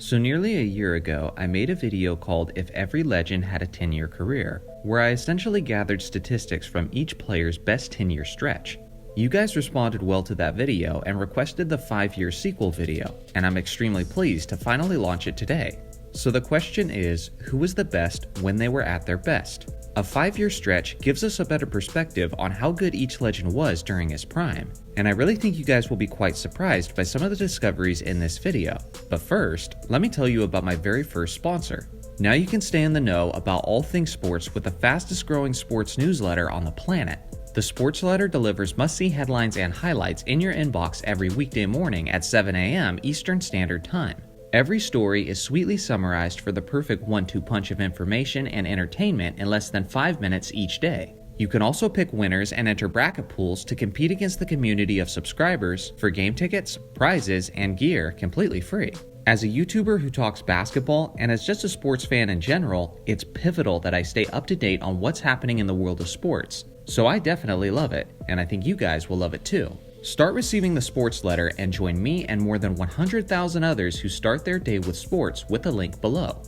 So nearly a year ago, I made a video called If Every Legend Had a 10-Year Career, where I essentially gathered statistics from each player's best 10-year stretch. You guys responded well to that video and requested the 5-year sequel video, and I'm extremely pleased to finally launch it today. So the question is, who was the best when they were at their best? A 5-year stretch gives us a better perspective on how good each legend was during his prime, and I really think you guys will be quite surprised by some of the discoveries in this video. But first, let me tell you about my very first sponsor. Now you can stay in the know about all things sports with the fastest growing sports newsletter on the planet. The Sportsletter delivers must-see headlines and highlights in your inbox every weekday morning at 7 a.m. Eastern Standard Time. Every story is sweetly summarized for the perfect 1-2 punch of information and entertainment in less than 5 minutes each day. You can also pick winners and enter bracket pools to compete against the community of subscribers for game tickets, prizes, and gear completely free. As a YouTuber who talks basketball and as just a sports fan in general, it's pivotal that I stay up to date on what's happening in the world of sports. So I definitely love it, and I think you guys will love it too. Start receiving the sports letter and join me and more than 100,000 others who start their day with sports with the link below.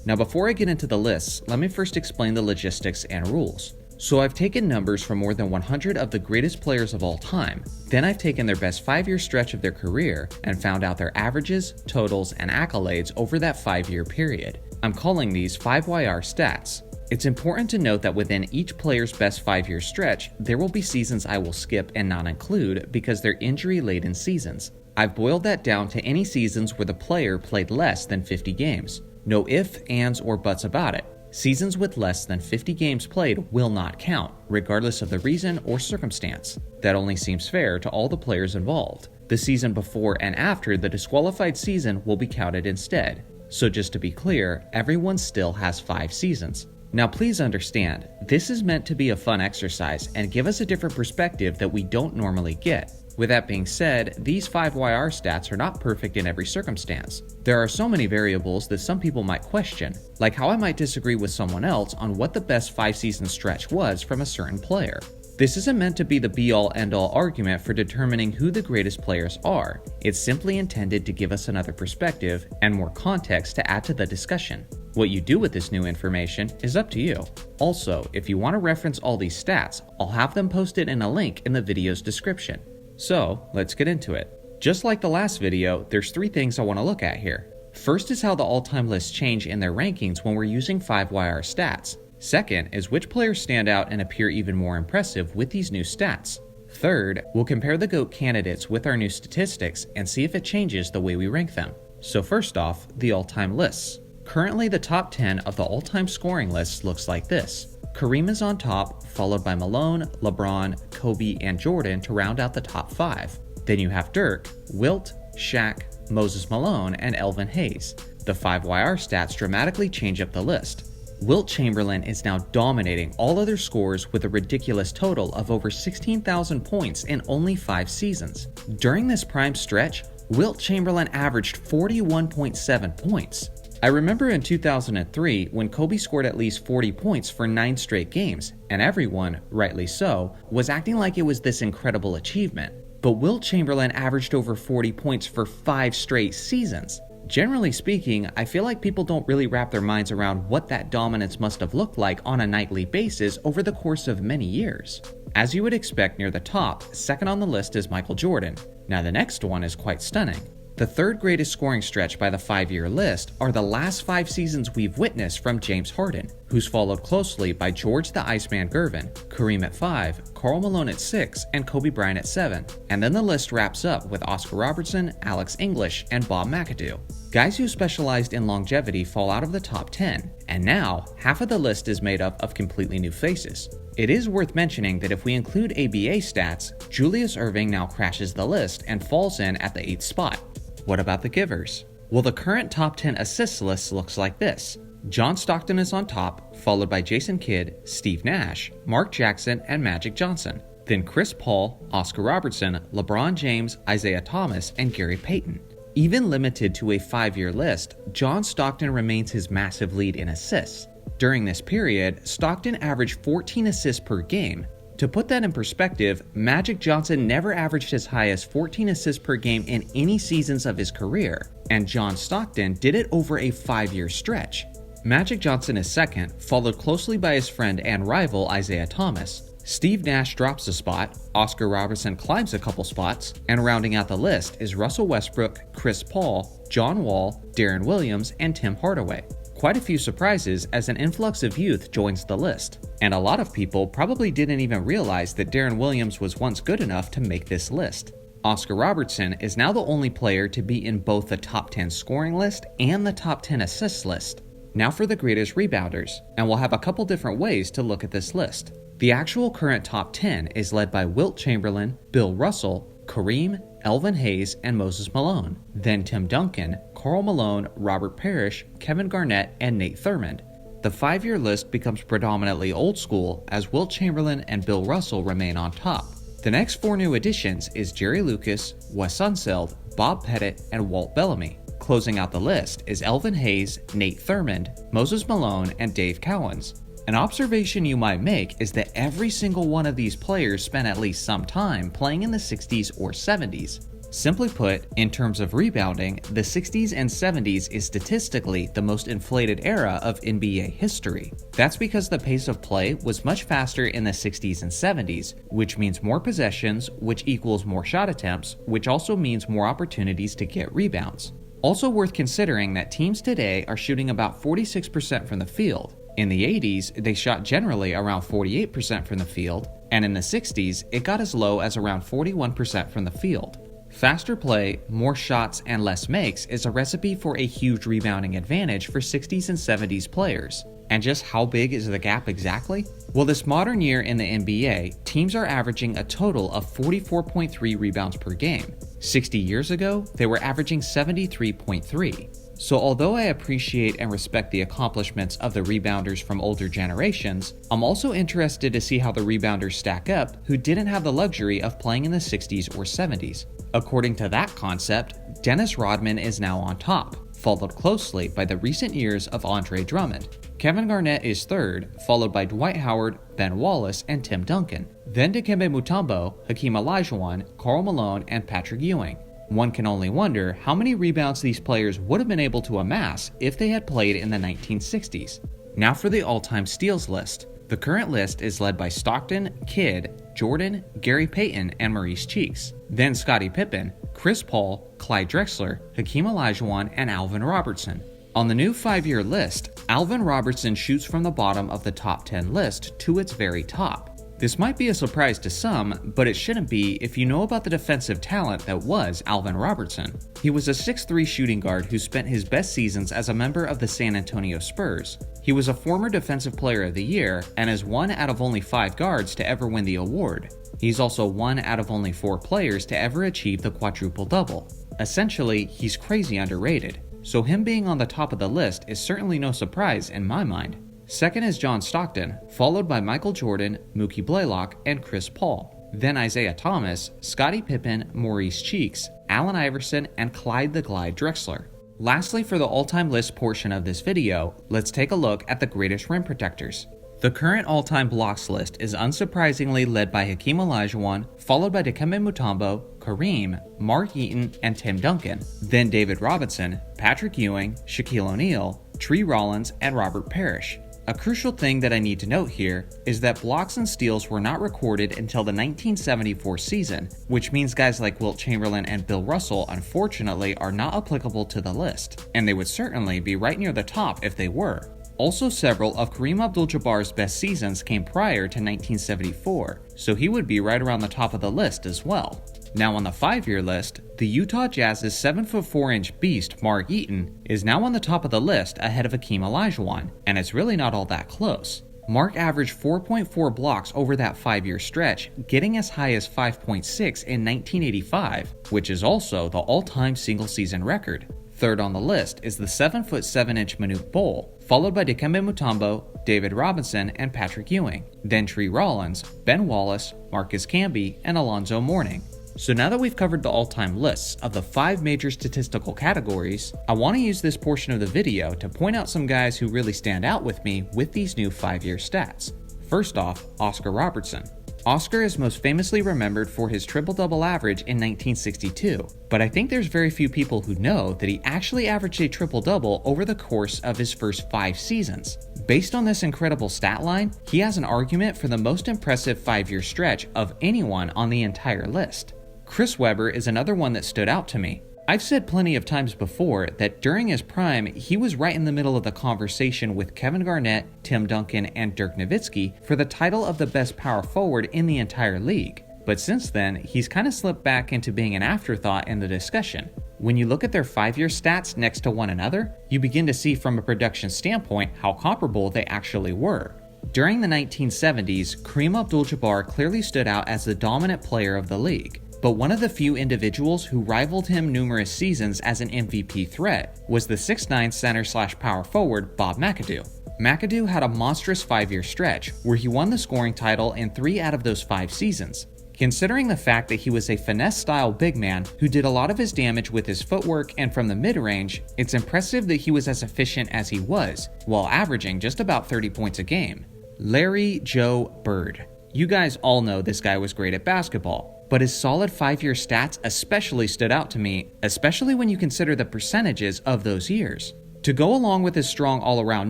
Now before I get into the lists, let me first explain the logistics and rules. So I've taken numbers from more than 100 of the greatest players of all time, then I've taken their best 5-year stretch of their career and found out their averages, totals, and accolades over that 5-year period. I'm calling these 5YR stats. It's important to note that within each player's best 5-year stretch, there will be seasons I will skip and not include because they're injury-laden seasons. I've boiled that down to any seasons where the player played less than 50 games. No ifs, ands, or buts about it. Seasons with less than 50 games played will not count, regardless of the reason or circumstance. That only seems fair to all the players involved. The season before and after the disqualified season will be counted instead. So just to be clear, everyone still has 5 seasons. Now please understand, this is meant to be a fun exercise and give us a different perspective that we don't normally get. With that being said, these 5YR stats are not perfect in every circumstance. There are so many variables that some people might question, like how I might disagree with someone else on what the best 5-season stretch was from a certain player. This isn't meant to be the be-all end-all argument for determining who the greatest players are. It's simply intended to give us another perspective and more context to add to the discussion. What you do with this new information is up to you. Also, if you want to reference all these stats, I'll have them posted in a link in the video's description. So, let's get into it. Just like the last video, there's 3 things I want to look at here. First is how the all-time lists change in their rankings when we're using 5YR stats. Second is which players stand out and appear even more impressive with these new stats. Third, we'll compare the GOAT candidates with our new statistics and see if it changes the way we rank them. So first off, the all-time lists. Currently, the top 10 of the all-time scoring list looks like this. Kareem is on top, followed by Malone, LeBron, Kobe, and Jordan to round out the top 5. Then you have Dirk, Wilt, Shaq, Moses Malone, and Elvin Hayes. The 5YR stats dramatically change up the list. Wilt Chamberlain is now dominating all other scorers with a ridiculous total of over 16,000 points in only 5 seasons. During this prime stretch, Wilt Chamberlain averaged 41.7 points. I remember in 2003 when Kobe scored at least 40 points for 9 straight games, and everyone, rightly so, was acting like it was this incredible achievement. But Wilt Chamberlain averaged over 40 points for 5 straight seasons. Generally speaking, I feel like people don't really wrap their minds around what that dominance must have looked like on a nightly basis over the course of many years. As you would expect near the top, second on the list is Michael Jordan. Now the next one is quite stunning. The third greatest scoring stretch by the 5-year list are the last 5 seasons we've witnessed from James Harden, who's followed closely by George the Iceman Gervin, Kareem at 5, Karl Malone at 6, and Kobe Bryant at 7. And then the list wraps up with Oscar Robertson, Alex English, and Bob McAdoo. Guys who specialized in longevity fall out of the top 10, and now half of the list is made up of completely new faces. It is worth mentioning that if we include ABA stats, Julius Erving now crashes the list and falls in at the 8th spot. What about the givers? Well, the current top 10 assists list looks like this. John Stockton is on top, followed by Jason Kidd, Steve Nash, Mark Jackson, and Magic Johnson. Then Chris Paul, Oscar Robertson, LeBron James, Isaiah Thomas, and Gary Payton. Even limited to a 5-year list, John Stockton remains his massive lead in assists. During this period, Stockton averaged 14 assists per game. To put that in perspective, Magic Johnson never averaged as high as 14 assists per game in any seasons of his career, and John Stockton did it over a 5-year stretch. Magic Johnson is second, followed closely by his friend and rival Isaiah Thomas. Steve Nash drops a spot, Oscar Robertson climbs a couple spots, and rounding out the list is Russell Westbrook, Chris Paul, John Wall, Deron Williams, and Tim Hardaway. Quite a few surprises as an influx of youth joins the list, and a lot of people probably didn't even realize that Deron Williams was once good enough to make this list. Oscar Robertson is now the only player to be in both the top 10 scoring list and the top 10 assists list. Now for the greatest rebounders, and we'll have a couple different ways to look at this list. The actual current top 10 is led by Wilt Chamberlain, Bill Russell, Kareem, Elvin Hayes, and Moses Malone, then Tim Duncan, Karl Malone, Robert Parrish, Kevin Garnett, and Nate Thurmond. The 5-year list becomes predominantly old school as Wilt Chamberlain and Bill Russell remain on top. The next 4 new additions is Jerry Lucas, Wes Unseld, Bob Pettit, and Walt Bellamy. Closing out the list is Elvin Hayes, Nate Thurmond, Moses Malone, and Dave Cowens. An observation you might make is that every single one of these players spent at least some time playing in the 60s or 70s. Simply put, in terms of rebounding, the 60s and 70s is statistically the most inflated era of NBA history. That's because the pace of play was much faster in the 60s and 70s, which means more possessions, which equals more shot attempts, which also means more opportunities to get rebounds. Also worth considering that teams today are shooting about 46% from the field. In the 80s, they shot generally around 48% from the field, and in the 60s, it got as low as around 41% from the field. Faster play, more shots, and less makes is a recipe for a huge rebounding advantage for 60s and 70s players. And just how big is the gap exactly? Well, this modern year in the NBA, teams are averaging a total of 44.3 rebounds per game. 60 years ago, they were averaging 73.3. So although I appreciate and respect the accomplishments of the rebounders from older generations, I'm also interested to see how the rebounders stack up who didn't have the luxury of playing in the 60s or 70s. According to that concept, Dennis Rodman is now on top, followed closely by the recent years of Andre Drummond. Kevin Garnett is third, followed by Dwight Howard, Ben Wallace, and Tim Duncan. Then Dikembe Mutombo, Hakeem Olajuwon, Karl Malone, and Patrick Ewing. One can only wonder how many rebounds these players would have been able to amass if they had played in the 1960s. Now for the all-time steals list. The current list is led by Stockton, Kidd, Jordan, Gary Payton, and Maurice Cheeks. Then Scottie Pippen, Chris Paul, Clyde Drexler, Hakeem Olajuwon, and Alvin Robertson. On the new 5-year list, Alvin Robertson shoots from the bottom of the top 10 list to its very top. This might be a surprise to some, but it shouldn't be if you know about the defensive talent that was Alvin Robertson. He was a 6'3" shooting guard who spent his best seasons as a member of the San Antonio Spurs. He was a former Defensive Player of the Year and is one out of only 5 guards to ever win the award. He's also one out of only 4 players to ever achieve the quadruple-double. Essentially, he's crazy underrated, so him being on the top of the list is certainly no surprise in my mind. Second is John Stockton, followed by Michael Jordan, Mookie Blaylock, and Chris Paul. Then Isaiah Thomas, Scottie Pippen, Maurice Cheeks, Allen Iverson, and Clyde the Glide Drexler. Lastly, for the all-time list portion of this video, let's take a look at the greatest rim protectors. The current all-time blocks list is unsurprisingly led by Hakeem Olajuwon, followed by Dikembe Mutombo, Kareem, Mark Eaton, and Tim Duncan. Then David Robinson, Patrick Ewing, Shaquille O'Neal, Tree Rollins, and Robert Parrish. A crucial thing that I need to note here is that blocks and steals were not recorded until the 1974 season, which means guys like Wilt Chamberlain and Bill Russell unfortunately are not applicable to the list, and they would certainly be right near the top if they were. Also, several of Kareem Abdul-Jabbar's best seasons came prior to 1974, so he would be right around the top of the list as well. Now on the 5-year list, the Utah Jazz's 7'4" beast Mark Eaton is now on the top of the list ahead of Hakeem Olajuwon, and it's really not all that close. Mark averaged 4.4 blocks over that 5-year stretch, getting as high as 5.6 in 1985, which is also the all-time single-season record. Third on the list is the 7'7" Manute Bol, followed by Dikembe Mutombo, David Robinson, and Patrick Ewing, then Tree Rollins, Ben Wallace, Marcus Camby, and Alonzo Mourning. So now that we've covered the all-time lists of the 5 major statistical categories, I want to use this portion of the video to point out some guys who really stand out with me with these new 5-year stats. First off, Oscar Robertson. Oscar is most famously remembered for his triple-double average in 1962, but I think there's very few people who know that he actually averaged a triple-double over the course of his first 5 seasons. Based on this incredible stat line, he has an argument for the most impressive 5-year stretch of anyone on the entire list. Chris Webber is another one that stood out to me. I've said plenty of times before that during his prime, he was right in the middle of the conversation with Kevin Garnett, Tim Duncan, and Dirk Nowitzki for the title of the best power forward in the entire league. But since then, he's kind of slipped back into being an afterthought in the discussion. When you look at their 5-year stats next to one another, you begin to see from a production standpoint how comparable they actually were. During the 1970s, Kareem Abdul-Jabbar clearly stood out as the dominant player of the league. But one of the few individuals who rivaled him numerous seasons as an MVP threat was the 6'9" center/power forward Bob McAdoo. McAdoo had a monstrous 5-year stretch where he won the scoring title in 3 out of those 5 seasons. Considering the fact that he was a finesse-style big man who did a lot of his damage with his footwork and from the mid-range, it's impressive that he was as efficient as he was, while averaging just about 30 points a game. Larry Joe Bird. You guys all know this guy was great at basketball, but his solid 5-year stats especially stood out to me, especially when you consider the percentages of those years. To go along with his strong all-around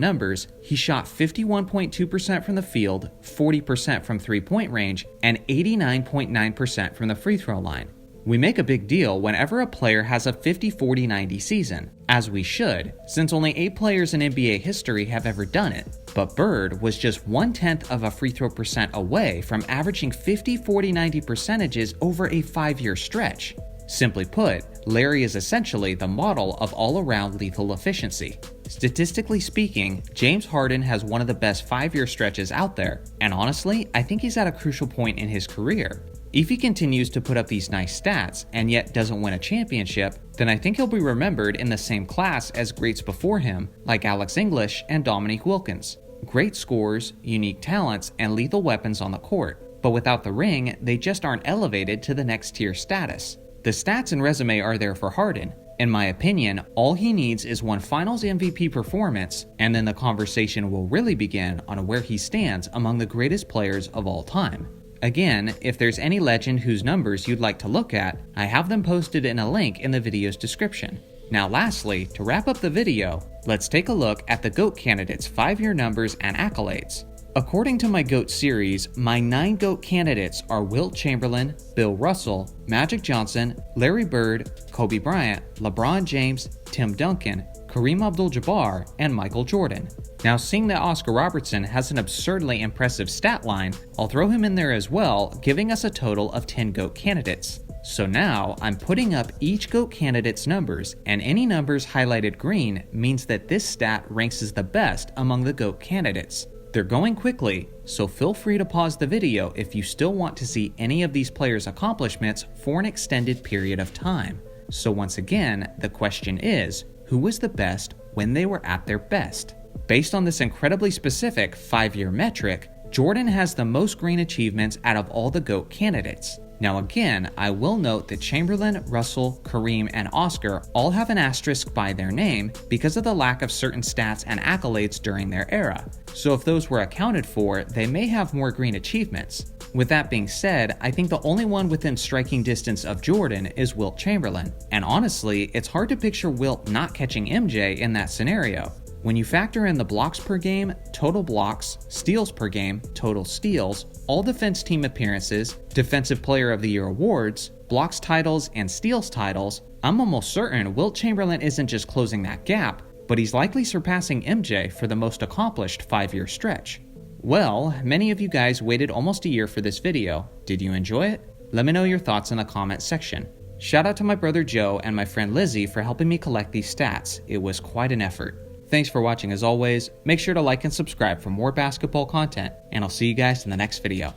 numbers, he shot 51.2% from the field, 40% from three-point range, and 89.9% from the free throw line. We make a big deal whenever a player has a 50-40-90 season, as we should, since only 8 players in NBA history have ever done it. But Bird was just 1/10 of a free throw percent away from averaging 50-40-90 percentages over a 5-year stretch. Simply put, Larry is essentially the model of all-around lethal efficiency. Statistically speaking, James Harden has one of the best 5-year stretches out there, and honestly, I think he's at a crucial point in his career. If he continues to put up these nice stats and yet doesn't win a championship, then I think he'll be remembered in the same class as greats before him, like Alex English and Dominique Wilkins. Great scorers, unique talents, and lethal weapons on the court, but without the ring, they just aren't elevated to the next tier status. The stats and resume are there for Harden. In my opinion, all he needs is one Finals MVP performance, and then the conversation will really begin on where he stands among the greatest players of all time. Again, if there's any legend whose numbers you'd like to look at, I have them posted in a link in the video's description. Now lastly, to wrap up the video, let's take a look at the GOAT candidates' 5-year numbers and accolades. According to my GOAT series, my 9 GOAT candidates are Wilt Chamberlain, Bill Russell, Magic Johnson, Larry Bird, Kobe Bryant, LeBron James, Tim Duncan, Kareem Abdul-Jabbar, and Michael Jordan. Now, seeing that Oscar Robertson has an absurdly impressive stat line, I'll throw him in there as well, giving us a total of 10 GOAT candidates. So now, I'm putting up each GOAT candidate's numbers, and any numbers highlighted green means that this stat ranks as the best among the GOAT candidates. They're going quickly, so feel free to pause the video if you still want to see any of these players' accomplishments for an extended period of time. So once again, the question is, who was the best when they were at their best? Based on this incredibly specific 5-year metric, Jordan has the most green achievements out of all the GOAT candidates. Now again, I will note that Chamberlain, Russell, Kareem, and Oscar all have an asterisk by their name because of the lack of certain stats and accolades during their era. So if those were accounted for, they may have more green achievements. With that being said, I think the only one within striking distance of Jordan is Wilt Chamberlain. And honestly, it's hard to picture Wilt not catching MJ in that scenario. When you factor in the blocks per game, total blocks, steals per game, total steals, all defense team appearances, defensive player of the year awards, blocks titles, and steals titles, I'm almost certain Wilt Chamberlain isn't just closing that gap, but he's likely surpassing MJ for the most accomplished 5-year stretch. Well, many of you guys waited almost a year for this video. Did you enjoy it? Let me know your thoughts in the comment section. Shout out to my brother Joe and my friend Lizzie for helping me collect these stats. It was quite an effort. Thanks for watching as always. Make sure to like and subscribe for more basketball content, and I'll see you guys in the next video.